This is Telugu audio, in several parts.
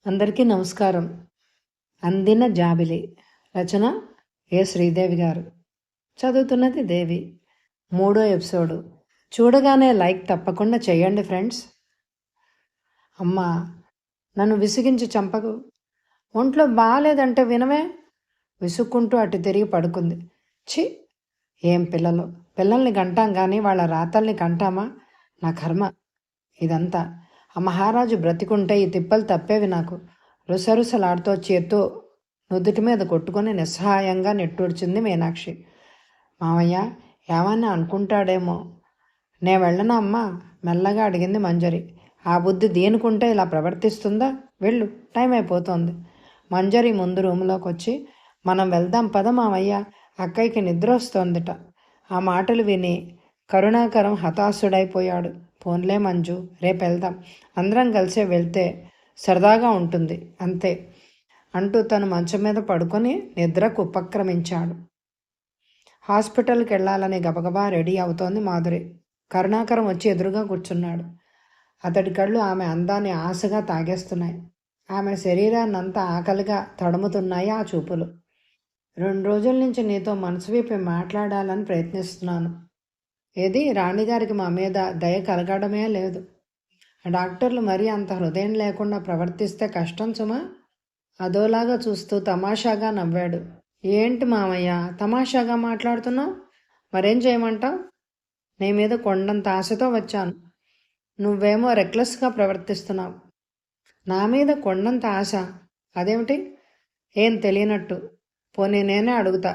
అందరికీ నమస్కారం. అందిన జాబిలి రచన ఏ శ్రీదేవి గారు. చదువుతున్నది దేవి. 3వ ఎపిసోడు. చూడగానే లైక్ తప్పకుండా చేయండి ఫ్రెండ్స్. అమ్మా, నన్ను విసిగించి చంపకు. ఒంట్లో బాగాలేదంటే వినవే. విసుక్కుంటూ అటు తిరిగి పడుకుంది. ఛీ, ఏం పిల్లలు. పిల్లల్ని కంటాం కానీ వాళ్ళ రాతల్ని కంటామా? నా కర్మ ఇదంతా. ఆ మహారాజు బ్రతికుంటే ఈ తిప్పలు తప్పేవి నాకు. రుసరుసలాడుతూ చేత్తో నుదుటి మీద కొట్టుకొని నిస్సహాయంగా నెట్టూర్చింది మీనాక్షి. మావయ్య ఏమన్నా అనుకుంటాడేమో. నే వెళ్ళనా అమ్మా? మెల్లగా అడిగింది మంజరి. ఆ బుద్ధి దేనికుంటే ఇలా ప్రవర్తిస్తుందా? వెళ్ళు, టైం అయిపోతుంది. మంజరి ముందు రూములోకి వచ్చి, మనం వెళ్దాం పద మావయ్య, అక్కయ్యకి నిద్ర వస్తోందిట. ఆ మాటలు విని కరుణాకరం హతాశుడైపోయాడు. పోన్లే మంజు, రేపు వెళ్దాం, అందరం కలిసే వెళ్తే సరదాగా ఉంటుంది అంతే అంటూ తను మంచం మీద పడుకొని నిద్రకు ఉపక్రమించాడు. హాస్పిటల్కి వెళ్ళాలని గబగబా రెడీ అవుతోంది మాధురి. కరుణాకరం వచ్చి ఎదురుగా కూర్చున్నాడు. అతడి కళ్ళు ఆమె అందాన్ని ఆశగా తాగేస్తున్నాయి. ఆమె శరీరాన్నంతా ఆకలిగా తడుముతున్నాయి ఆ చూపులు. 2 రోజుల నుంచి నీతో మనసు విప్పి మాట్లాడాలని ప్రయత్నిస్తున్నాను. ఏది రాణిగారికి మా మీద దయ కలగడమే లేదు. డాక్టర్లు మరీ అంత హృదయం లేకుండా ప్రవర్తిస్తే కష్టం సుమా. అదోలాగా చూస్తూ తమాషాగా నవ్వాడు. ఏంటి మామయ్య తమాషాగా మాట్లాడుతున్నావు? మరేం చేయమంటావు? నీ మీద కొండంత ఆశతో వచ్చాను. నువ్వేమో రెక్లెస్గా ప్రవర్తిస్తున్నావు. నా మీద కొండంత ఆశ? అదేమిటి? ఏం తెలియనట్టు. పోనీ నేనే అడుగుతా,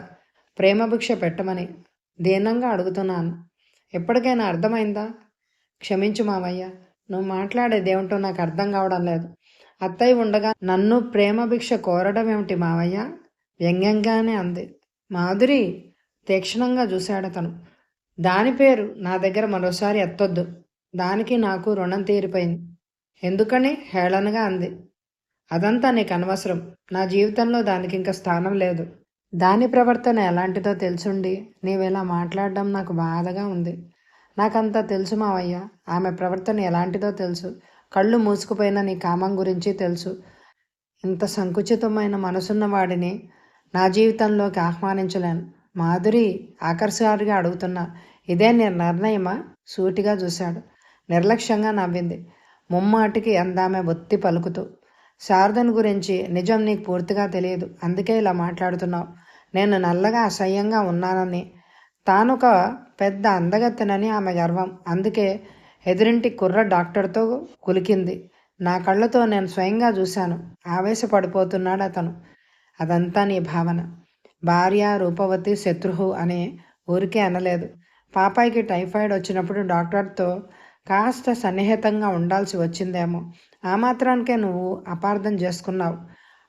ప్రేమభిక్ష పెట్టమని. దీనంగా అడుగుతున్నాను. ఎప్పటికైనా అర్థమైందా? క్షమించు మామయ్య, నువ్వు మాట్లాడేదేమిటో నాకు అర్థం కావడం లేదు. అత్తయ్య ఉండగా నన్ను ప్రేమభిక్ష కోరడం ఏమిటి మావయ్య? వ్యంగ్యంగానే అంది. మాధురి తీక్షణంగా చూశాడతను. దాని పేరు నా దగ్గర మరోసారి ఎత్తొద్దు. దానికి నాకు రుణం తీరిపోయింది. ఎందుకని హేళనగా అంది. అదంతా నీకు అనవసరం. నా జీవితంలో దానికి ఇంకా స్థానం లేదు. దాని ప్రవర్తన ఎలాంటిదో తెలుసుండి నీవిలా మాట్లాడడం నాకు బాధగా ఉంది. నాకంతా తెలుసు మావయ్య. ఆమె ప్రవర్తన ఎలాంటిదో తెలుసు. కళ్ళు మూసుకుపోయిన నీ కామం గురించి తెలుసు. ఇంత సంకుచితమైన మనసున్న వాడిని నా జీవితంలోకి ఆహ్వానించలేను. మాధురి ఆకర్షాలుగా అడుగుతున్నా, ఇదే నీ నిర్ణయమా? సూటిగా చూశాడు. నిర్లక్ష్యంగా నవ్వింది. ముమ్మాటికి అందామె ఒత్తి పలుకుతూ. శారదను గురించి నిజం నీకు పూర్తిగా తెలియదు, అందుకే ఇలా మాట్లాడుతున్నావు. నేను నల్లగా అసహ్యంగా ఉన్నానని, తానొక పెద్ద అందగత్తెనని ఆమె గర్వం. అందుకే ఎదురింటి కుర్ర డాక్టర్తో కులికింది. నా కళ్ళతో నేను స్వయంగా చూశాను. ఆవేశపడిపోతున్నాడు అతను. అదంతా నీ భావన. భార్య రూపవతి శత్రుహు అని ఊరికే అనలేదు. పాపాయికి టైఫాయిడ్ వచ్చినప్పుడు డాక్టర్తో కాస్త సన్నిహితంగా ఉండాల్సి వచ్చిందేమో. ఆ మాత్రానికే నువ్వు అపార్థం చేసుకున్నావు.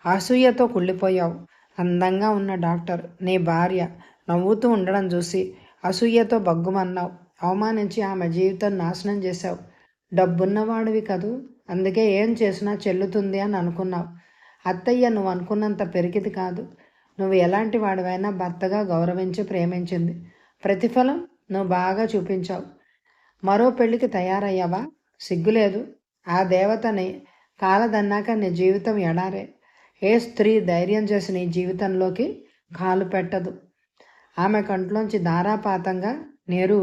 అసూయతో కుళ్ళిపోయావు. అందంగా ఉన్న డాక్టర్ నీ భార్య నవ్వుతూ ఉండడం చూసి అసూయతో బగ్గుమన్నావు. అవమానించి ఆమె జీవితం నాశనం చేశావు. డబ్బున్నవాడివి కదూ, అందుకే ఏం చేసినా చెల్లుతుంది అని అనుకున్నావు. అత్తయ్య నువ్వు అనుకున్నంత పెరిగిది కాదు. నువ్వు ఎలాంటి వాడివైనా భర్తగా గౌరవించి ప్రేమించింది. ప్రతిఫలం నువ్వు బాగా చూపించావు. మరో పెళ్లికి తయారయ్యావా? సిగ్గులేదు. ఆ దేవతని కాలదన్నాక నీ జీవితం ఎడారే. ఏ స్త్రీ ధైర్యం చేసి నీ జీవితంలోకి కాలు పెట్టదు. ఆమె కంట్లోంచి ధారాపాతంగా నీరు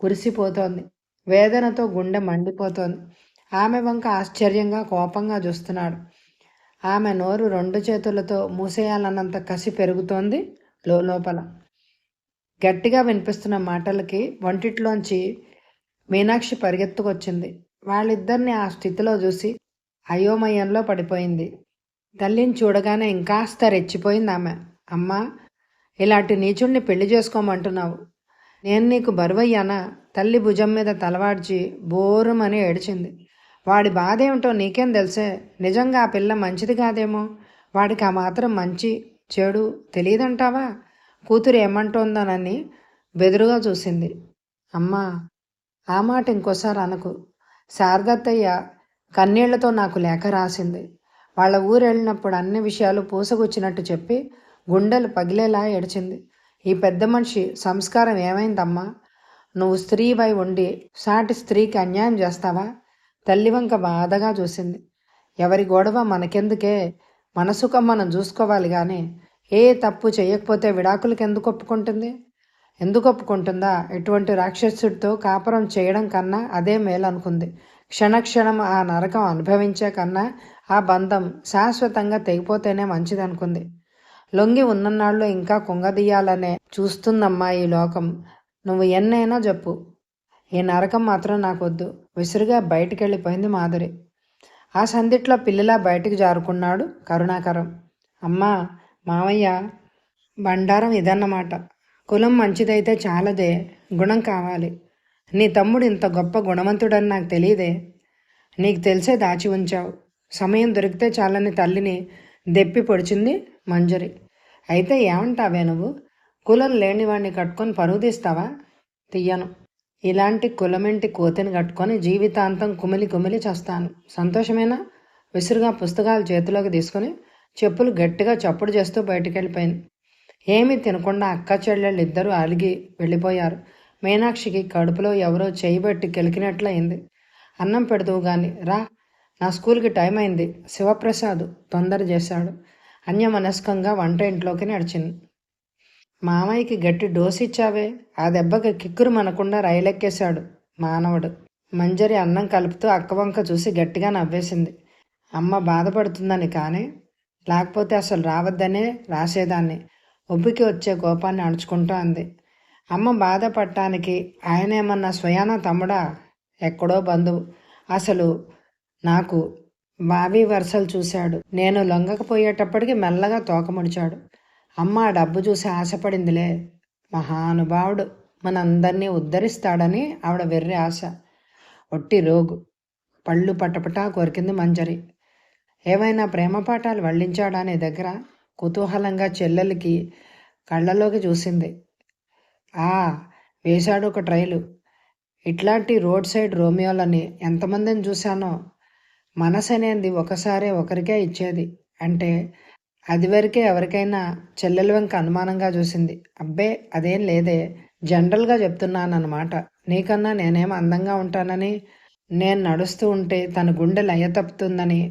కురిసిపోతోంది. వేదనతో గుండె మండిపోతోంది. ఆమె వంక ఆశ్చర్యంగా కోపంగా చూస్తున్నాడు. ఆమె నోరు 2 చేతులతో మూసేయాలన్నంత కసి పెరుగుతోంది లోపల. గట్టిగా వినిపిస్తున్న మాటలకి వంటిట్లోంచి మీనాక్షి పరిగెత్తుకొచ్చింది. వాళ్ళిద్దరిని ఆ స్థితిలో చూసి అయోమయంలో పడిపోయింది. తల్లిని చూడగానే ఇంకాస్త రెచ్చిపోయింది ఆమె. అమ్మా, ఇలాంటి నీచుణ్ణి పెళ్లి చేసుకోమంటున్నావు? నేను నీకు బరువయ్యానా? తల్లి భుజం మీద తలవాడ్చి బోరుమని ఏడ్చింది. వాడి బాధ ఏమిటో నీకేం తెలుసే? నిజంగా ఆ పిల్ల మంచిది కాదేమో. వాడికి ఆ మాత్రం మంచి చెడు తెలియదంటావా? కూతురు ఏమంటోందనని బెదురుగా చూసింది. అమ్మా, ఆ మాట ఇంకోసారి అనకు. శారదత్తయ్య కన్నీళ్లతో నాకు లేఖ రాసింది. వాళ్ళ ఊరు వెళ్ళినప్పుడు అన్ని విషయాలు పూసగుచ్చినట్టు చెప్పి గుండెలు పగిలేలా ఏడ్చింది. ఈ పెద్ద మనిషి సంస్కారం ఏమైందమ్మా? నువ్వు స్త్రీవై ఉండి సాటి స్త్రీకి అన్యాయం చేస్తావా? తల్లి వంక బాధగా చూసింది. ఎవరి గొడవ మనకెందుకే, మన సుఖం మనం చూసుకోవాలి కానీ ఏ తప్పు చేయకపోతే విడాకులకి ఎందుకు ఒప్పుకుంటుందా? ఇటువంటి రాక్షసుడితో కాపురం చేయడం కన్నా అదే మేలు అనుకుంది. క్షణక్షణం ఆ నరకం అనుభవించే కన్నా ఆ బంధం శాశ్వతంగా తెగిపోతేనే మంచిదనుకుంది. లొంగి ఉన్ననాళ్ళు ఇంకా కుంగదీయాలనే చూస్తుందమ్మా ఈ లోకం. నువ్వు ఎన్నైనా చెప్పు, ఈ నరకం మాత్రం నాకొద్దు. విసురుగా బయటికెళ్ళిపోయింది మాధురి. ఆ సందిట్లో పిల్లిలా బయటికి జారుకున్నాడు కరుణాకరం. అమ్మా, మావయ్య, బండారం ఇదన్నమాట. కులం మంచిదైతే చాలదే, గుణం కావాలి. నీ తమ్ముడు ఇంత గొప్ప గుణవంతుడని నాకు తెలియదే. నీకు తెలిసే దాచి ఉంచావు. సమయం దొరికితే చాలని తల్లిని దెప్పి పొడిచింది మంజరి. అయితే ఏమంటావే నువ్వు? కులం లేనివాడిని కట్టుకొని పరువు తీస్తావా? తీయను. ఇలాంటి కులమింటి కోతిని కట్టుకొని జీవితాంతం కుమిలి కుమిలి చేస్తాను. సంతోషమేనా? విసురుగా పుస్తకాలు చేతిలోకి తీసుకుని చెప్పులు గట్టిగా చప్పుడు చేస్తూ బయటికి వెళ్ళిపోయింది. ఏమీ తినకుండా అక్క చెల్లెళ్ళు ఇద్దరూ అలిగి వెళ్ళిపోయారు. మీనాక్షికి కడుపులో ఎవరో చేయబెట్టి కెలికినట్లయింది. అన్నం పెడుతూ గాని, రా, నా స్కూల్కి టైం అయింది. శివప్రసాద్ తొందర చేశాడు. అన్యమనస్కంగా వంట ఇంట్లోకి నడిచింది. మామయ్యకి గట్టి డోసు ఇచ్చావే. ఆ దెబ్బకి కిక్కురు మనకుండా రైలెక్కేశాడు మానవుడు. మంజరి అన్నం కలుపుతూ అక్కవంక చూసి గట్టిగా నవ్వేసింది. అమ్మ బాధపడుతుందని కానీ, లేకపోతే అసలు రావద్దనే రాసేదాన్ని. ఉబ్బికి వచ్చే కోపాన్ని అణుచుకుంటూ అంది. అమ్మ బాధపడటానికి ఆయనేమన్నా స్వయాన తమ్ముడా? ఎక్కడో బంధువు. అసలు నాకు బావి వరుసలు చూశాడు. నేను లొంగకపోయేటప్పటికి మెల్లగా తోక ముడిచాడు. అమ్మ ఆ డబ్బు చూసి ఆశపడిందిలే. మహానుభావుడు మనందరినీ ఉద్ధరిస్తాడని ఆవిడ వెర్రి ఆశ. ఒట్టి రోగు. పళ్ళు పటపటా కొరికింది మంజరి. ఏవైనా ప్రేమ పాఠాలు వల్లించాడా నీ దగ్గర? కుతూహలంగా చెల్లెలికి కళ్ళలోకి చూసింది. వేశాడు ఒక ట్రైలు. ఇట్లాంటి రోడ్ సైడ్ రోమియోలని ఎంతమందిని చూశానో. మనసు అనేది ఒకసారే ఒకరికే ఇచ్చేది అంటే అది వరకే ఎవరికైనా చెల్లెల వెంక అనుమానంగా చూసింది. అబ్బే, అదేం లేదే, జనరల్గా చెప్తున్నానన్నమాట. నీకన్నా నేనేం అందంగా ఉంటానని, నేను నడుస్తూ ఉంటే తన గుండె లయ తప్పుతుందని,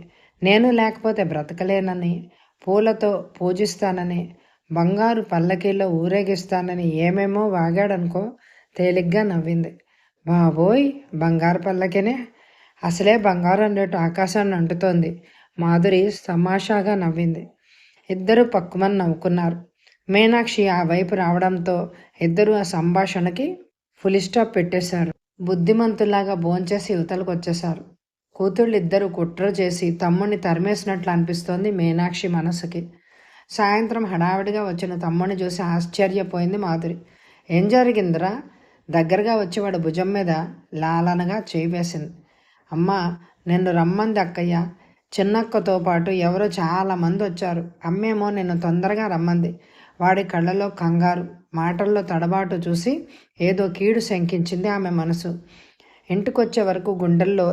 నేను లేకపోతే బ్రతకలేనని, పూలతో పూజిస్తానని, బంగారు పల్లకీలో ఊరేగిస్తానని ఏమేమో వాగాడనుకో. తేలిగ్గా నవ్వింది. బాబోయ్, బంగారు పల్లకినే? అసలే బంగారం రేటు ఆకాశాన్ని అంటుతోంది. మాధురి తమాషాగా నవ్వింది. ఇద్దరూ పక్కుమని నవ్వుకున్నారు. మీనాక్షి ఆ వైపు రావడంతో ఇద్దరూ ఆ సంభాషణకి ఫుల్ స్టాప్ పెట్టేశారు. బుద్ధిమంతులాగా భోంచేసి యువతలకు వచ్చేశారు. కూతుళ్ళిద్దరూ కుట్ర చేసి తమ్ముడిని తరిమేసినట్లు అనిపిస్తోంది మీనాక్షి మనసుకి. సాయంత్రం హడావిడిగా వచ్చిన తమ్ముడిని చూసి ఆశ్చర్యపోయింది మాధురి. ఏం జరిగిందిరా? దగ్గరగా వచ్చి వాడు భుజం మీద లాలనగా చేయి వేసింది. అమ్మా, నిన్ను రమ్మంది అక్కయ్య. చిన్నక్కతో పాటు ఎవరో చాలామంది వచ్చారు. అమ్మేమో నిన్ను తొందరగా రమ్మంది. వాడి కళ్ళలో కంగారు, మాటల్లో తడబాటు చూసి ఏదో కీడు శంకించింది ఆమె మనసు. ఇంటికొచ్చే వరకు గుండెల్లో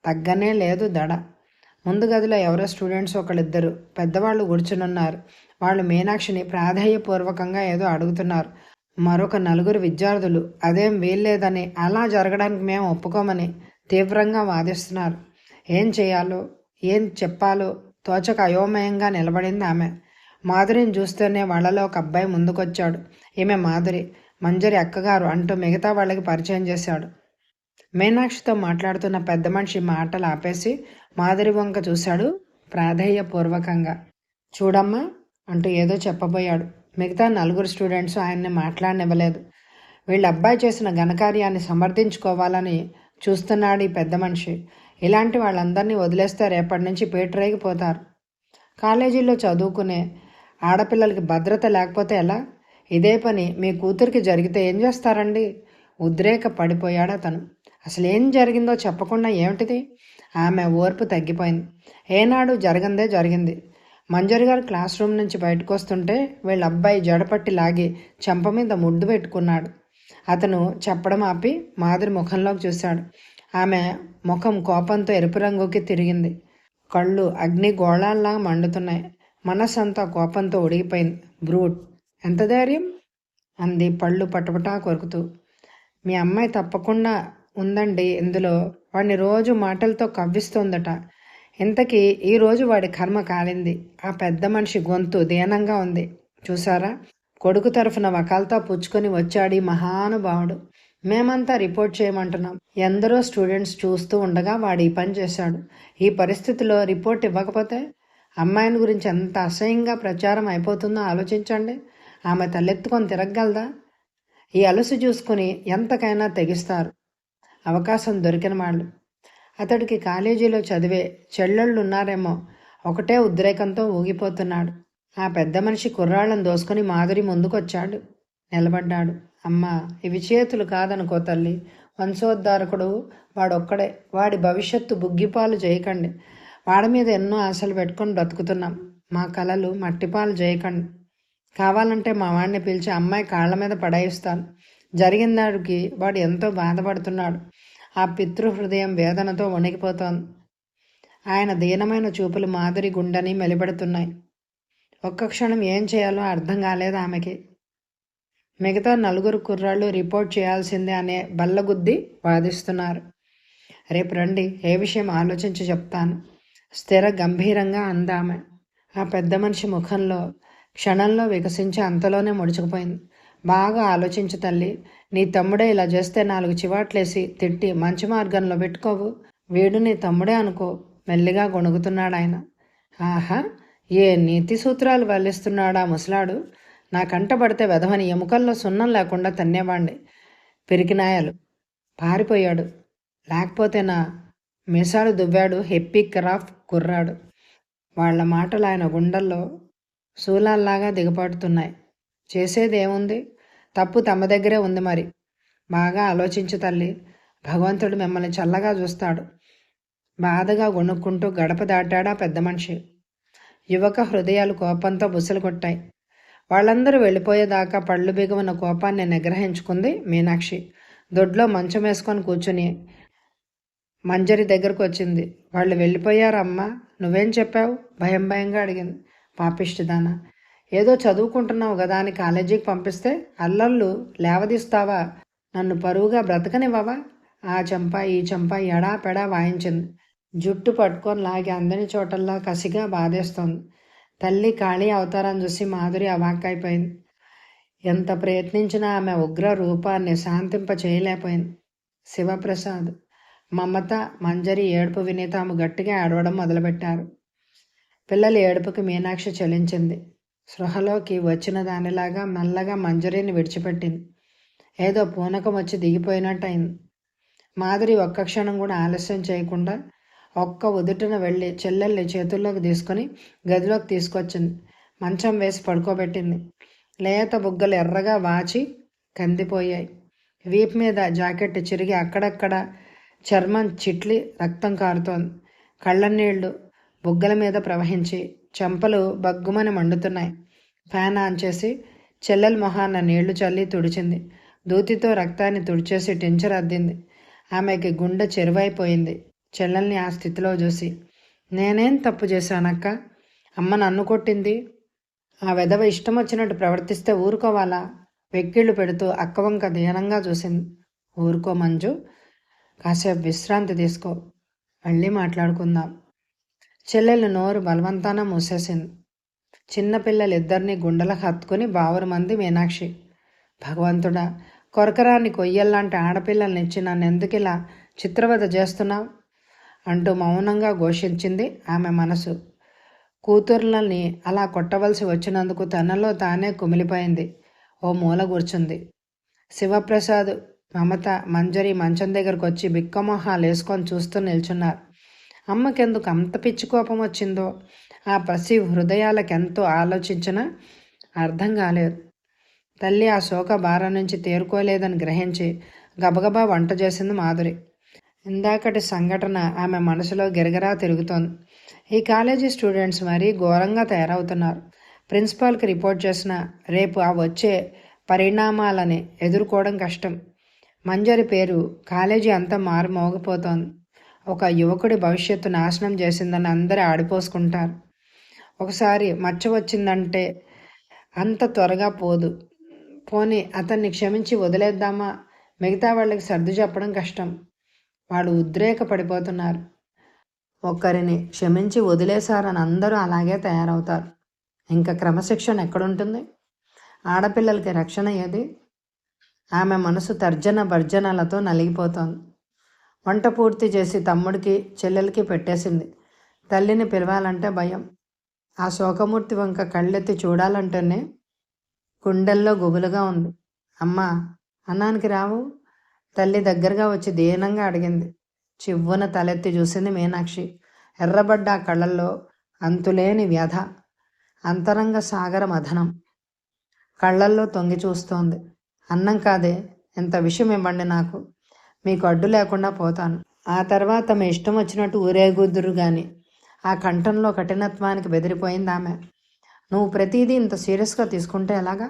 తగ్గనే లేదు దడ. ముందు గదిలో ఎవరో స్టూడెంట్స్ ఒకళ్ళిద్దరు పెద్దవాళ్ళు కూర్చునున్నారు. వాళ్ళు మీనాక్షిని ప్రాధేయపూర్వకంగా ఏదో అడుగుతున్నారు. మరొక నలుగురు విద్యార్థులు అదేం వీల్లేదని, అలా జరగడానికి మేము ఒప్పుకోమని తీవ్రంగా వాదిస్తున్నారు. ఏం చేయాలో, ఏం చెప్పాలో తోచక అయోమయంగా నిలబడింది ఆమె. మాధురిని చూస్తేనే వాళ్ళలో ఒక అబ్బాయి ముందుకొచ్చాడు. ఈమె మాధురి, మంజరి అక్కగారు అంటూ మిగతా వాళ్ళకి పరిచయం చేశాడు. మీనాక్షితో మాట్లాడుతున్న పెద్ద మనిషి మాటలు ఆపేసి మాధురి వంక చూశాడు ప్రాధేయపూర్వకంగా. చూడమ్మా అంటూ ఏదో చెప్పబోయాడు. మిగతా నలుగురు స్టూడెంట్స్ ఆయన్ని మాట్లాడనివ్వలేదు. వీళ్ళ అబ్బాయి చేసిన ఘనకార్యాన్ని సమర్థించుకోవాలని చూస్తున్నాడు ఈ పెద్ద మనిషి. ఇలాంటి వాళ్ళందరినీ వదిలేస్తే రేపటి నుంచి పీటరేగిపోతారు. కాలేజీలో చదువుకునే ఆడపిల్లలకి భద్రత లేకపోతే ఎలా? ఇదే పని మీ కూతురికి జరిగితే ఏం చేస్తారండి? ఉద్రేక పడిపోయాడు అతను. అసలు ఏం జరిగిందో చెప్పకుండా ఏమిటిది? ఆమె ఓర్పు తగ్గిపోయింది. ఏనాడు జరగందే జరిగింది. మంజరి గారు క్లాస్ రూమ్ నుంచి బయటకు వస్తుంటే వీళ్ళ అబ్బాయి జడపట్టి లాగి చెంప మీద ముద్దు పెట్టుకున్నాడు. అతను చెప్పడం ఆపి మాధురి ముఖంలోకి చూశాడు. ఆమె ముఖం కోపంతో ఎరుపు రంగుకి తిరిగింది. కళ్ళు అగ్ని గోళాల్లా మండుతున్నాయి. మనస్సంతా కోపంతో ఉడిగిపోయింది. బ్రూట్, ఎంత ధైర్యం? అంది పళ్ళు పటపటా కొరుకుతూ. మీ అమ్మాయి తప్పకుండా ఉందండి ఇందులో. వాడిని రోజు మాటలతో కవ్విస్తోందట. ఇంతకీ ఈరోజు వాడి కర్మ కాలింది. ఆ పెద్ద మనిషి గొంతు దీనంగా ఉంది. చూసారా, కొడుకు తరఫున వకాల్తా పుచ్చుకొని వచ్చాడు ఈ మహానుభావుడు. మేమంతా రిపోర్ట్ చేయమంటున్నాం. ఎందరో స్టూడెంట్స్ చూస్తూ ఉండగా వాడు ఈ పని చేశాడు. ఈ పరిస్థితిలో రిపోర్ట్ ఇవ్వకపోతే అమ్మాయిని గురించి ఎంత అసహ్యంగా ప్రచారం అయిపోతుందో ఆలోచించండి. ఆమె తలెత్తుకొని తిరగగలదా? ఈ అలసు చూసుకుని ఎంతకైనా తెగిస్తారు అవకాశం దొరికిన వాళ్ళు. అతడికి కాలేజీలో చదివే చెల్లెళ్ళు ఉన్నారేమో. ఒకటే ఉద్రేకంతో ఊగిపోతున్నాడు. ఆ పెద్ద మనిషి కుర్రాళ్ళను దోసుకొని మాధురి ముందుకొచ్చాడు. నిలబడ్డాడు. అమ్మా, ఇవి చేతులు కాదనుకో తల్లి. వంశోద్ధారకుడు వాడొక్కడే. వాడి భవిష్యత్తు బుగ్గిపాలు చేయకండి. వాడి మీద ఎన్నో ఆశలు పెట్టుకొని బ్రతుకుతున్నాం. మా కలలు మట్టిపాలు చేయకండి. కావాలంటే మా వాడిని పిలిచి అమ్మాయి కాళ్ళ మీద పడేయిస్తాను. జరిగిందాడికి వాడు ఎంతో బాధపడుతున్నాడు. ఆ పితృహృదయం వేదనతో వణికిపోతోంది. ఆయన దీనమైన చూపులు మాధురి గుండెని మెలిపెడుతున్నాయి. ఒక్క క్షణం ఏం చేయాలో అర్థం కాలేదు ఆమెకి. మిగతా నలుగురు కుర్రాళ్ళు రిపోర్ట్ చేయాల్సిందే అనే బల్లగుద్ది వాదిస్తున్నారు. రేపు రండి, ఏ విషయం ఆలోచించి చెప్తాను. స్థిర గంభీరంగా అందామె. ఆ పెద్ద మనిషి ముఖంలో క్షణంలో వికసించి అంతలోనే ముడుచుకుపోయింది. బాగా ఆలోచించు తల్లి. నీ తమ్ముడే ఇలా చేస్తే 4 చివాట్లేసి తిట్టి మంచి మార్గంలో పెట్టుకోవు. వీడు నీ తమ్ముడే అనుకో. మెల్లిగా గొణుగుతున్నాడు ఆయన. ఆహా, ఏ నీతి సూత్రాలు వల్లిస్తున్నాడా ముసలాడు. నా కంట పడితే వెధవని ఎముకల్లో సున్నం లేకుండా తన్నేవాణ్ణి. పిరికినాయాలు. పారిపోయాడు. లేకపోతే నా మీసాలు దువ్వాడు హెప్పీ క్రాఫ్ కుర్రాడు. వాళ్ల మాటలు ఆయన గుండెల్లో శూలాల్లాగా దిగపడుతున్నాయి. చేసేదేముంది? తప్పు తమ దగ్గరే ఉంది మరి. బాగా ఆలోచించు తల్లి. భగవంతుడు మిమ్మల్ని చల్లగా చూస్తాడు. బాధగా గొణుక్కుంటూ గడప దాటాడా పెద్ద మనిషి. యువక హృదయాలు కోపంతో బుసలు కొట్టాయి. వాళ్ళందరూ వెళ్ళిపోయేదాకా పళ్ళు బిగువన కోపాన్ని నిగ్రహించుకుంది మీనాక్షి. దొడ్లో మంచం వేసుకొని కూర్చుని మంజరి దగ్గరకు వచ్చింది. వాళ్ళు వెళ్ళిపోయారమ్మా, నువ్వేం చెప్పావు? భయం భయంగా అడిగింది. పాపిష్టిదానా, ఏదో చదువుకుంటున్నావు కదా అని కాలేజీకి పంపిస్తే అల్లళ్ళు లేవదీస్తావా? నన్ను పరువుగా బ్రతకనివ్వవా? ఆ చెంప ఈ చెంప ఎడా పెడా వాయించింది. జుట్టు పట్టుకొని లాగి అందని చోటల్లా కసిగా బాధేస్తోంది. తల్లి ఖాళీ అవతారం చూసి మాధురి అవాక్కైపోయింది. ఎంత ప్రయత్నించినా ఆమె ఉగ్ర రూపాన్ని శాంతింప చేయలేకపోయింది. శివప్రసాద్, మమత, మంజరి ఏడుపు విని తాము గట్టిగా ఏడవడం మొదలుపెట్టారు. పిల్లల ఏడుపుకి మీనాక్షి చలించింది. స్పృహలోకి వచ్చిన దానిలాగా మెల్లగా మంజరిని విడిచిపెట్టింది. ఏదో పూనకం వచ్చి దిగిపోయినట్టయింది. మాధురి ఒక్క క్షణం కూడా ఆలస్యం చేయకుండా ఒక్క ఉదుటిన వెళ్ళి చెల్లెల్ని చేతుల్లోకి తీసుకొని గదిలోకి తీసుకొచ్చింది. మంచం వేసి పడుకోబెట్టింది. లేత బుగ్గలు ఎర్రగా వాచి కందిపోయాయి. వీపు మీద జాకెట్ చిరిగి అక్కడక్కడ చర్మం చిట్లి రక్తం కారుతోంది. కళ్ళనీళ్లు బుగ్గల మీద ప్రవహించి చెంపలు బగ్గుమని మండుతున్నాయి. ఫ్యాన్ ఆన్ చేసి చెల్లెల మొహాన్న నీళ్లు చల్లి తుడిచింది. దూతితో రక్తాన్ని తుడిచేసి టెన్చర్ అద్దింది. ఆమెకి గుండె చెరువైపోయింది చెల్లెల్ని ఆ స్థితిలో చూసి. నేనేం తప్పు చేశానక్క? అమ్మ నన్ను కొట్టింది. ఆ వెధవ ఇష్టం వచ్చినట్టు ప్రవర్తిస్తే ఊరుకోవాలా? వెక్కిళ్ళు పెడుతూ అక్కవంక దీనంగా చూసింది. ఊరుకో మంజు, కాసేపు విశ్రాంతి తీసుకో, మళ్ళీ మాట్లాడుకుందాం. చెల్లెలు నోరు బలవంతాన మూసేసింది. చిన్నపిల్లలిద్దరినీ గుండెలకు హత్తుకుని బావురు మంది మీనాక్షి. భగవంతుడా, కొరకరాన్ని కొయ్యల్లాంటి ఆడపిల్లల్నిచ్చి నన్నెందుకిలా చిత్రవద చేస్తున్నావు అంటూ మౌనంగా ఘోషించింది ఆమె మనసు. కూతుర్లని అలా కొట్టవలసి వచ్చినందుకు తనలో తానే కుమిలిపోయింది. ఓ మూల కూర్చుంది. శివప్రసాద్, మమత, మంజరి మంచం దగ్గరకు వచ్చి బిక్కమొహాలు వేసుకొని చూస్తూ నిల్చున్నారు. అమ్మకెందుకు అంత పిచ్చి కోపం వచ్చిందో ఆ పసి హృదయాలకెంతో ఆలోచించినా అర్థం కాలేదు. తల్లి ఆ శోక భారం నుంచి తేరుకోలేదని గ్రహించి గబగబా వంట చేసింది మాధురి. ఇందాకటి సంఘటన ఆమె మనసులో గిరగిరా తిరుగుతోంది. ఈ కాలేజీ స్టూడెంట్స్ మరీ ఘోరంగా తయారవుతున్నారు. ప్రిన్సిపాల్కి రిపోర్ట్ చేసిన రేపు ఆ వచ్చే పరిణామాలని ఎదుర్కోవడం కష్టం. మంజరి పేరు కాలేజీ అంతా మారు మోగిపోతోంది. ఒక యువకుడి భవిష్యత్తు నాశనం చేసిందని అందరూ ఆడిపోసుకుంటారు. ఒకసారి మచ్చ వచ్చిందంటే అంత త్వరగా పోదు. పోనీ అతన్ని క్షమించి వదిలేద్దామా? మిగతా వాళ్ళకి సర్ది చెప్పడం కష్టం. వాళ్ళు ఉద్రేక పడిపోతున్నారు. ఒక్కరిని క్షమించి వదిలేశారని అందరూ అలాగే తయారవుతారు. ఇంకా క్రమశిక్షణ ఎక్కడుంటుంది? ఆడపిల్లలకి రక్షణ ఏది? ఆమె మనసు తర్జన భర్జనలతో నలిగిపోతోంది. వంట పూర్తి చేసి తమ్ముడికి చెల్లెలకి పెట్టేసింది. తల్లిని పిలవాలంటే భయం. ఆ శోకమూర్తి వంక కళ్ళెత్తి చూడాలంటేనే గుండెల్లో గుబులుగా ఉంది. అమ్మా, అన్నానికి రావు? తల్లి దగ్గరగా వచ్చి దీనంగా అడిగింది. చివ్వున తలెత్తి చూసింది మీనాక్షి. ఎర్రబడ్డ ఆ కళ్ళల్లో అంతులేని వ్యధ, అంతరంగ సాగర మథనం. కళ్ళల్లో తొంగి చూస్తోంది. అన్నం కాదే, ఎంత విషయం ఇవ్వండి నాకు, మీకు అడ్డు లేకుండా పోతాను. ఆ తర్వాత మీ ఇష్టం వచ్చినట్టు ఊరేగుద్దురు గాని. ఆ కంఠంలో కఠినత్వానికి బెదిరిపోయింది ఆమె. నువ్వు ప్రతిదీ ఇంత సీరియస్గా తీసుకుంటే ఎలాగా?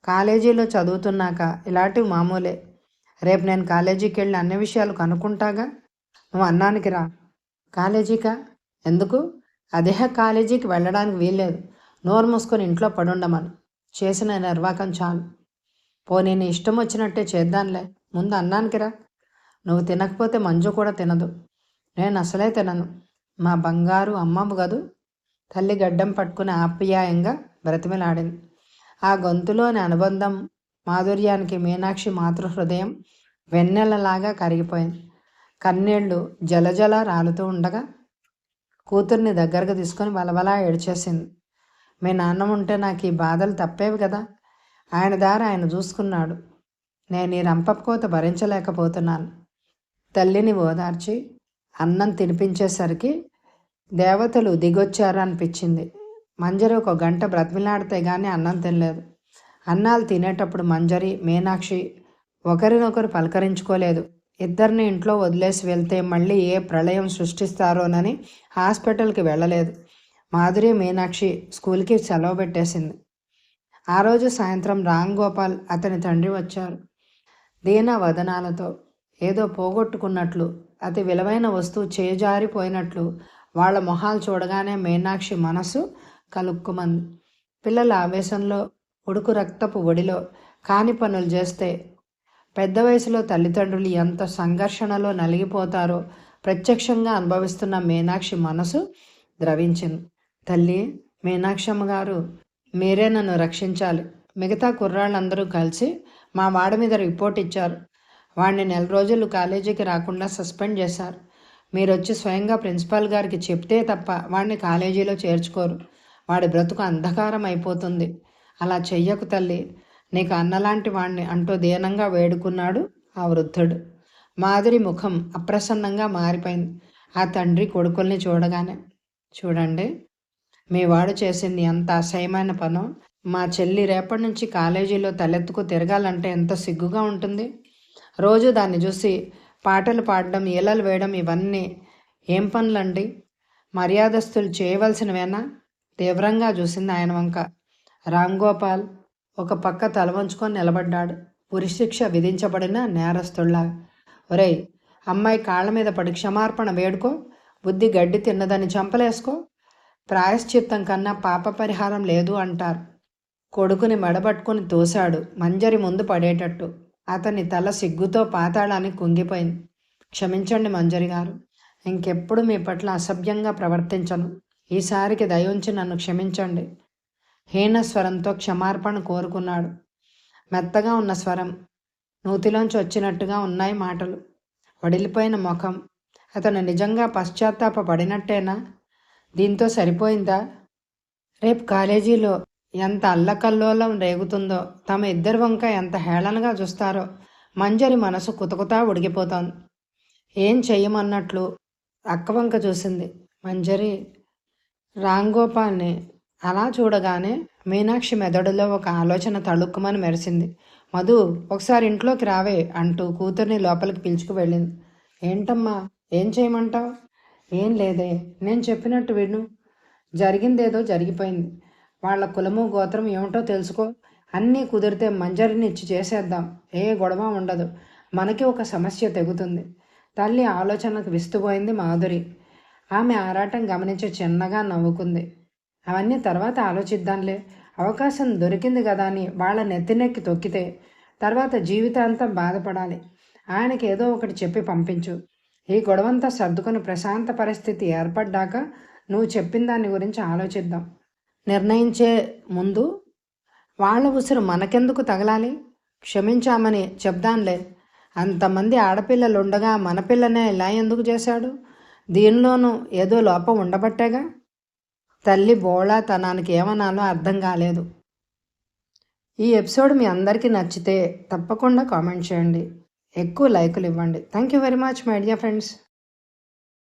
కాలేజీలో చదువుతున్నాక ఇలాంటివి మామూలే. రేపు నేను కాలేజీకి వెళ్ళి అన్ని విషయాలు కనుక్కుంటాగా. నువ్వు అన్నానికి రా. కాలేజీకా? ఎందుకు? అదే కాలేజీకి వెళ్ళడానికి వీల్లేదు. నోరు మూసుకొని ఇంట్లో పడుండమను. చేసిన నిర్వాకం చాలు. పోనీ నీ ఇష్టం వచ్చినట్టే చేద్దాంలే. ముందు అన్నానికి రా. నువ్వు తినకపోతే మంజు కూడా తినదు. నేను అసలే తినను. మా బంగారు అమ్మమ్మ గదు. తల్లి గడ్డం పట్టుకుని ఆప్యాయంగా బ్రతిమలాడింది. ఆ గొంతులోని అనుబంధం మాధుర్యానికి మీనాక్షి మాతృహృదయం వెన్నెలలాగా కరిగిపోయింది. కన్నీళ్లు జలజల రాలుతూ ఉండగా కూతుర్ని దగ్గరకు తీసుకొని బలబలా ఏడ్చేసింది. మీ నాన్న ఉంటే నాకు ఈ బాధలు తప్పేవి కదా. ఆయన దారి ఆయన చూసుకున్నాడు. నేను ఈ రంపకోత భరించలేకపోతున్నాను. తల్లిని ఓదార్చి అన్నం తినిపించేసరికి దేవతలు దిగొచ్చారనిపించింది. మంజరి ఒక గంట బ్రతిమిలాడితే గానీ అన్నం తినలేదు. అన్నాలు తినేటప్పుడు మంజరి, మీనాక్షి ఒకరినొకరు పలకరించుకోలేదు. ఇద్దరిని ఇంట్లో వదిలేసి వెళ్తే మళ్ళీ ఏ ప్రళయం సృష్టిస్తారోనని హాస్పిటల్కి వెళ్ళలేదు. మాధురి, మీనాక్షి స్కూల్కి సెలవు పెట్టేసింది. ఆ రోజు సాయంత్రం రామ్ గోపాల్, అతని తండ్రి వచ్చారు. దీన వదనాలతో ఏదో పోగొట్టుకున్నట్లు, అతి విలువైన వస్తువు చేజారిపోయినట్లు వాళ్ళ మొహాలు చూడగానే మీనాక్షి మనసు కలుక్కుమంది. పిల్లల ఆవేశంలో, ఉడుకు రక్తపు ఒడిలో కాని పనులు చేస్తే పెద్ద వయసులో తల్లిదండ్రులు ఎంత సంఘర్షణలో నలిగిపోతారో ప్రత్యక్షంగా అనుభవిస్తున్న మీనాక్షి మనసు ద్రవించింది. తల్లి, మీనాక్షమ్మ గారు, మీరే నన్ను రక్షించాలి. మిగతా కుర్రాళ్ళందరూ కలిసి మా వాడి మీద రిపోర్ట్ ఇచ్చారు. వాడిని 4 రోజులు కాలేజీకి రాకుండా సస్పెండ్ చేశారు. మీరు వచ్చి స్వయంగా ప్రిన్సిపాల్ గారికి చెప్తే తప్ప వాడిని కాలేజీలో చేర్చుకోరు. వాడి బ్రతుకు అంధకారం అయిపోతుంది. అలా చెయ్యకు తల్లి, నీకు అన్నలాంటి వాణ్ణి అంటూ దీనంగా వేడుకున్నాడు ఆ వృద్ధుడు. మాధురి ముఖం అప్రసన్నంగా మారిపోయింది ఆ తండ్రి కొడుకుల్ని చూడగానే. చూడండి, మీ వాడు చేసింది ఎంత అసహ్యమైన పనో. మా చెల్లి రేపటి నుంచి కాలేజీలో తలెత్తుకు తిరగాలంటే ఎంత సిగ్గుగా ఉంటుంది. రోజు దాన్ని చూసి పాటలు పాడడం, ఈలలు వేయడం ఇవన్నీ ఏం పనులండి? మర్యాదస్తులు చేయవలసినవేనా? తీవ్రంగా చూసింది ఆయన వంక. రామ్ గోపాల్ ఒక పక్క తల వంచుకొని నిలబడ్డాడు, ఉరిశిక్ష విధించబడిన నేరస్తుల్లా. ఒరేయ్, అమ్మాయి కాళ్ళ మీద పడి క్షమార్పణ వేడుకో. బుద్ధి గడ్డి తిన్నదని చంపలేసుకో. ప్రాయశ్చిత్తం కన్నా పాప పరిహారం లేదు అంటారు. కొడుకుని మెడబట్టుకుని తోశాడు మంజరి ముందు పడేటట్టు. అతని తల సిగ్గుతో పాతాళానికి కుంగిపోయింది. క్షమించండి మంజరి గారు, ఇంకెప్పుడు మీ పట్ల అసభ్యంగా ప్రవర్తించను. ఈసారికి దయుంచి నన్ను క్షమించండి. హీన స్వరంతో క్షమార్పణ కోరుకున్నాడు. మెత్తగా ఉన్న స్వరం, నూతిలోంచి వచ్చినట్టుగా ఉన్నాయి మాటలు, వడిలిపోయిన ముఖం. అతను నిజంగా పశ్చాత్తాపడినట్టేనా? దీంతో సరిపోయిందా? రేపు కాలేజీలో ఎంత అల్లకల్లోలం రేగుతుందో, తమ ఇద్దరి వంక ఎంత హేళనగా చూస్తారో. మంజరి మనసు కుతకుతా ఉడికిపోతోంది. ఏం చెయ్యమన్నట్లు అక్క వంక చూసింది. మంజరి. రాంగోపాల్ని అలా చూడగానే మీనాక్షి మెదడులో ఒక ఆలోచన తళుక్కుమని మెరిసింది. మధు, ఒకసారి ఇంట్లోకి రావే అంటూ కూతుర్ని లోపలికి పిలుచుకు వెళ్ళింది. ఏంటమ్మా, ఏం చేయమంటావు? ఏం లేదే, నేను చెప్పినట్టు విను. జరిగిందేదో జరిగిపోయింది. వాళ్ళ కులము గోత్రం ఏమిటో తెలుసుకో. అన్నీ కుదిరితే మంజరిని ఇచ్చి చేసేద్దాం. ఏ గొడవ ఉండదు. మనకి ఒక సమస్య తెగుతుంది. తల్లి ఆలోచనకు విస్తుపోయింది మాధురి. ఆమె ఆరాటం గమనించి చిన్నగా నవ్వుకుంది. అవన్నీ తర్వాత ఆలోచిద్దాంలే. అవకాశం దొరికింది కదా అని వాళ్ళ నెత్తినెక్కి తొక్కితే తర్వాత జీవితాంతం బాధపడాలి. ఆయనకి ఏదో ఒకటి చెప్పి పంపించు. ఈ గొడవంతా సర్దుకొని ప్రశాంత పరిస్థితి ఏర్పడ్డాక నువ్వు చెప్పిన దాని గురించి ఆలోచిద్దాం. నిర్ణయించే ముందు వాళ్ళ ఉసురు మనకెందుకు తగలాలి? క్షమించామని చెప్దాంలే. అంతమంది ఆడపిల్లలు ఉండగా మన పిల్లనే ఇలా ఎందుకు చేశాడు? దీనిలోనూ ఏదో లోపం ఉండబట్టేగా. తల్లి బోళాతనానికి ఏమనాలో అర్థం కాలేదు. ఈ ఎపిసోడ్ మీ అందరికీ నచ్చితే తప్పకుండా కామెంట్ చేయండి, ఎక్కువ లైకులు ఇవ్వండి. Thank you very much my dear friends.